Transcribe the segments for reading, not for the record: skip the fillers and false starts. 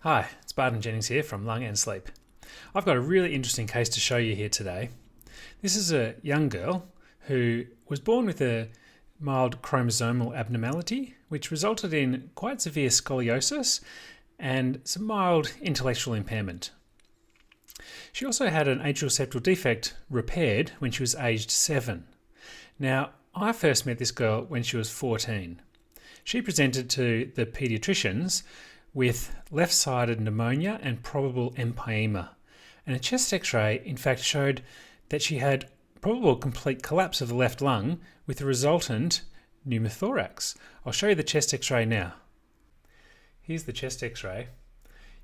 Hi, it's Barton Jennings here from Lung and Sleep. I've got a really interesting case to show you here today. This is a young girl who was born with a mild chromosomal abnormality, which resulted in quite severe scoliosis and some mild intellectual impairment. She also had an atrial septal defect repaired when she was aged 7. Now, I first met this girl when she was 14. She presented to the paediatricians with left-sided pneumonia and probable empyema. And a chest x-ray in fact showed that she had probable complete collapse of the left lung with a resultant pneumothorax. I'll show you the chest x-ray now. Here's the chest x-ray.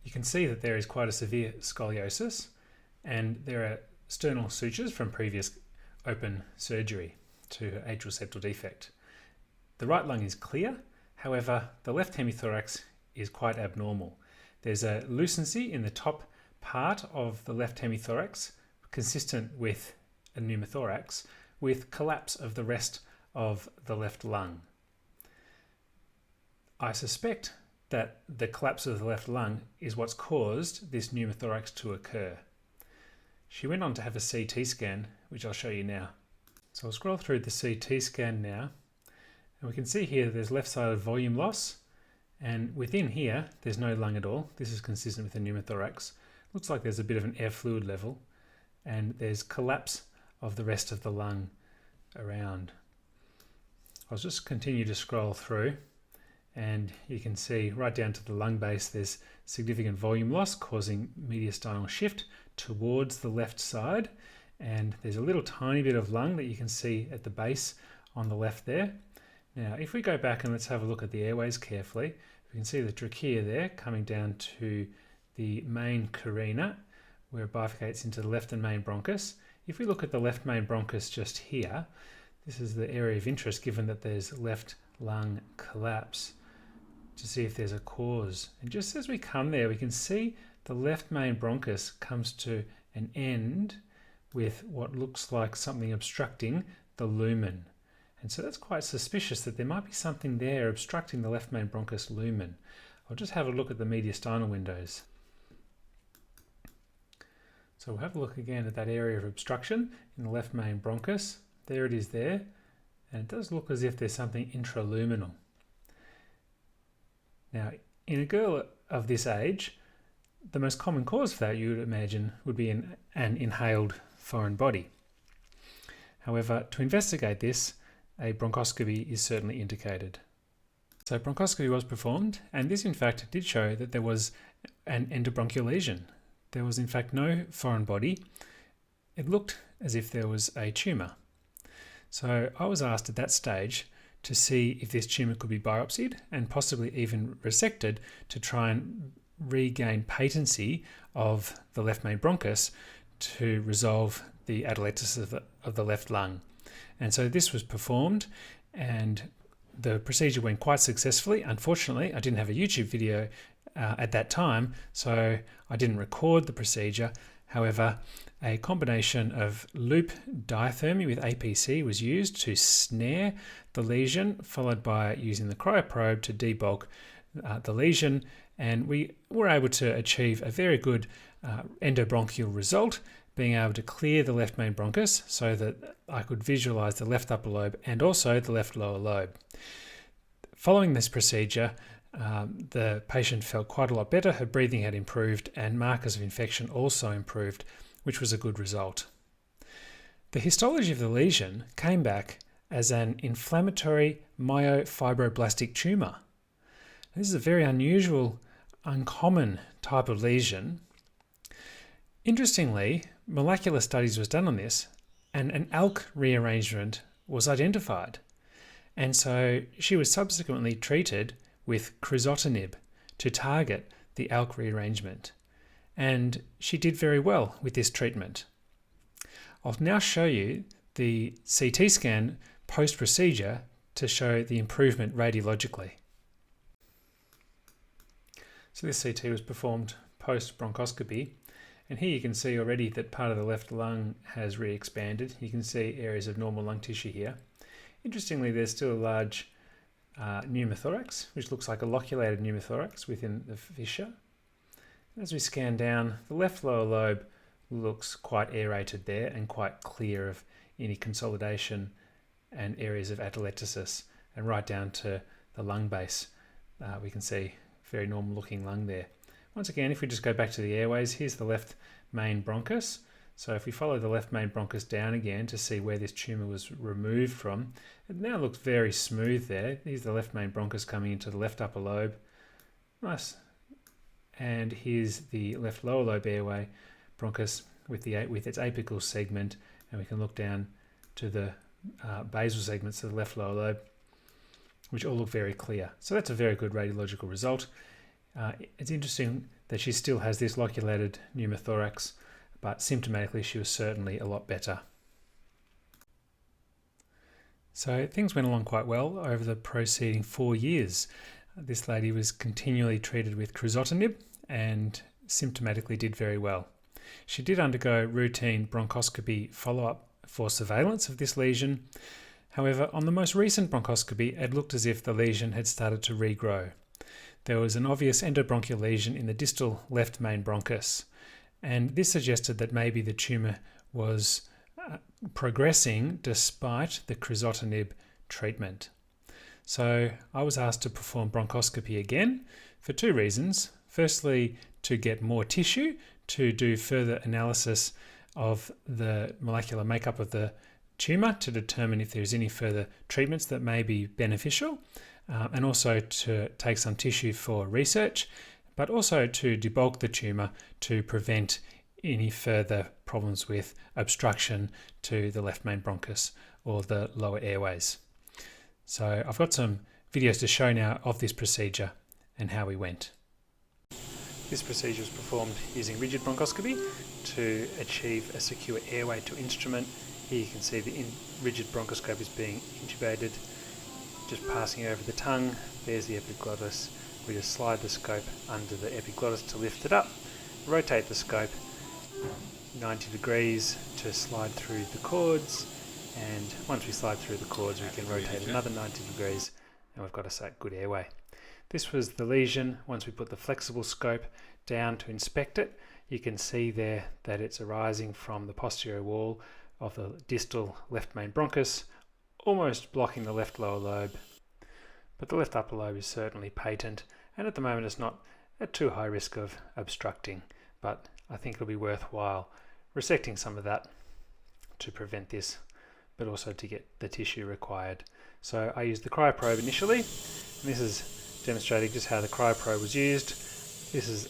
You can see that there is quite a severe scoliosis and there are sternal sutures from previous open surgery to atrial septal defect. The right lung is clear, however the left hemithorax is quite abnormal. There's a lucency in the top part of the left hemithorax, consistent with a pneumothorax, with collapse of the rest of the left lung. I suspect that the collapse of the left lung is what's caused this pneumothorax to occur. She went on to have a CT scan, which I'll show you now. So I'll scroll through the CT scan now, and we can see here there's left-sided volume loss, and within here there's no lung at all. This is consistent with the pneumothorax. Looks like there's a bit of an air fluid level, and there's collapse of the rest of the lung around. I'll just continue to scroll through, and you can see right down to the lung base there's significant volume loss causing mediastinal shift towards the left side, and there's a little tiny bit of lung that you can see at the base on the left there. Now if we go back and let's have a look at the airways carefully, we can see the trachea there coming down to the main carina where it bifurcates into the left and main bronchus. If we look at the left main bronchus just here, this is the area of interest given that there's left lung collapse, to see if there's a cause. And just as we come there, we can see the left main bronchus comes to an end with what looks like something obstructing the lumen. And so that's quite suspicious that there might be something there obstructing the left main bronchus lumen. I'll just have a look at the mediastinal windows. So we'll have a look again at that area of obstruction in the left main bronchus. There it is there. And it does look as if there's something intraluminal. Now, in a girl of this age, the most common cause for that, you would imagine, would be an inhaled foreign body. However, to investigate this, a bronchoscopy is certainly indicated. So bronchoscopy was performed, and this in fact did show that there was an endobronchial lesion. There was in fact no foreign body. It looked as if there was a tumour. So I was asked at that stage to see if this tumour could be biopsied and possibly even resected to try and regain patency of the left main bronchus to resolve the atelectasis of the left lung. And so this was performed and the procedure went quite successfully. Unfortunately, I didn't have a YouTube video at that time, so I didn't record the procedure. However, a combination of loop diathermy with APC was used to snare the lesion, followed by using the cryoprobe to debulk the lesion, and we were able to achieve a very good endobronchial result, being able to clear the left main bronchus so that I could visualize the left upper lobe and also the left lower lobe. Following this procedure, the patient felt quite a lot better, her breathing had improved and markers of infection also improved, which was a good result. The histology of the lesion came back as an inflammatory myofibroblastic tumour. This is a very unusual, uncommon type of lesion. Interestingly, molecular studies was done on this and an ALK rearrangement was identified. And so she was subsequently treated with crizotinib to target the ALK rearrangement. And she did very well with this treatment. I'll now show you the CT scan post-procedure to show the improvement radiologically. So this CT was performed post-bronchoscopy, and here you can see already that part of the left lung has re-expanded. You can see areas of normal lung tissue here. Interestingly, there's still a large pneumothorax, which looks like a loculated pneumothorax within the fissure. As we scan down, the left lower lobe looks quite aerated there and quite clear of any consolidation and areas of atelectasis, and right down to the lung base. We can see very normal looking lung there. Once again, if we just go back to the airways, here's the left main bronchus. So if we follow the left main bronchus down again to see where this tumour was removed from, it now looks very smooth there. Here's the left main bronchus coming into the left upper lobe. Nice. And here's the left lower lobe airway bronchus with its apical segment, and we can look down to the basal segments of the left lower lobe, which all look very clear. So that's a very good radiological result. It's interesting that she still has this loculated pneumothorax, but symptomatically she was certainly a lot better. So things went along quite well over the preceding 4 years. This lady was continually treated with crizotinib and symptomatically did very well. She did undergo routine bronchoscopy follow-up for surveillance of this lesion. However, on the most recent bronchoscopy, it looked as if the lesion had started to regrow. There was an obvious endobronchial lesion in the distal left main bronchus, and this suggested that maybe the tumour was progressing despite the crizotinib treatment. So I was asked to perform bronchoscopy again for 2 reasons. Firstly, to get more tissue to do further analysis of the molecular makeup of the tumour to determine if there's any further treatments that may be beneficial, and also to take some tissue for research, but also to debulk the tumour to prevent any further problems with obstruction to the left main bronchus or the lower airways. So I've got some videos to show now of this procedure and how we went. This procedure was performed using rigid bronchoscopy to achieve a secure airway to instrument. Here you can see the rigid bronchoscope is being intubated, just passing over the tongue. There's the epiglottis. We just slide the scope under the epiglottis to lift it up, rotate the scope 90 degrees to slide through the cords, and once we slide through the cords we can rotate another 90 degrees and we've got a good airway. This was the lesion. Once we put the flexible scope down to inspect it, you can see there that it's arising from the posterior wall of the distal left main bronchus, almost blocking the left lower lobe. But the left upper lobe is certainly patent, and at the moment it's not at too high risk of obstructing, but I think it'll be worthwhile resecting some of that to prevent this, but also to get the tissue required. So I used the cryoprobe initially, and this is demonstrating just how the cryoprobe was used. This is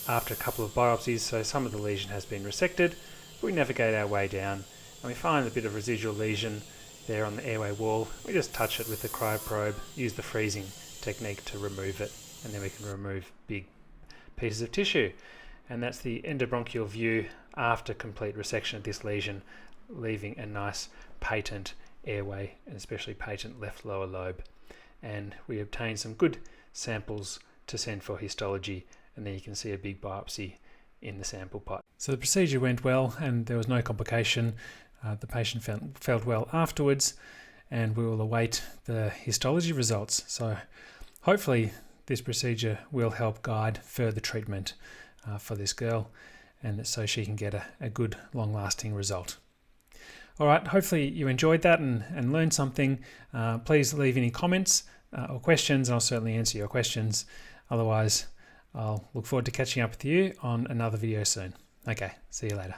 after a couple of biopsies, so some of the lesion has been resected, but we navigate our way down and we find a bit of residual lesion there on the airway wall. We just touch it with the cryoprobe, use the freezing technique to remove it, and then we can remove big pieces of tissue. And that's the endobronchial view after complete resection of this lesion, leaving a nice patent airway and especially patent left lower lobe. And we obtain some good samples to send for histology, and then you can see a big biopsy in the sample pot. So the procedure went well and there was no complication. The patient felt well afterwards, and we will await the histology results. So hopefully this procedure will help guide further treatment for this girl, and so she can get a good long-lasting result. All right, hopefully you enjoyed that and learned something. Please leave any comments or questions, and I'll certainly answer your questions. Otherwise, I'll look forward to catching up with you on another video soon. Okay, see you later.